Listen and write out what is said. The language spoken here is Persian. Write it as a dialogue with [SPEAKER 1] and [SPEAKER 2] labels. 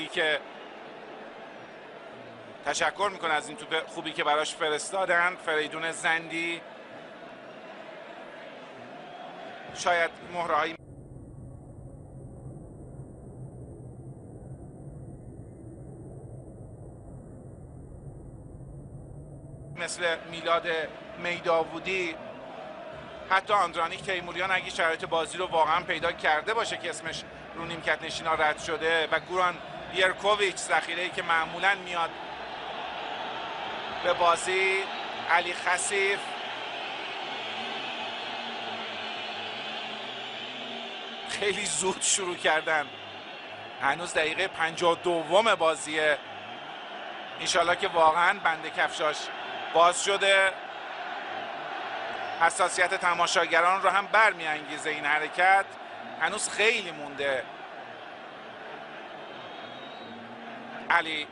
[SPEAKER 1] که تشکر میکنه از این توپ خوبی که براش فرستادن. فریدون زندی شاید مهرهایی مثل میلاد میداودی، حتی آندرانیک تیموریان اگه شرایط بازی رو واقعا پیدا کرده باشه که اسمش رو نیمکت نشینا رد شده، و گوران بیرکوویچ ذخیره‌ای که معمولا میاد به بازی، علی خسیف، خیلی زود شروع کردن. هنوز دقیقه 52 بازیه. انشالله که واقعا بند کفشاش باز شده. حساسیت تماشاگران رو هم برمی‌انگیزه این حرکت. هنوز خیلی مونده. علی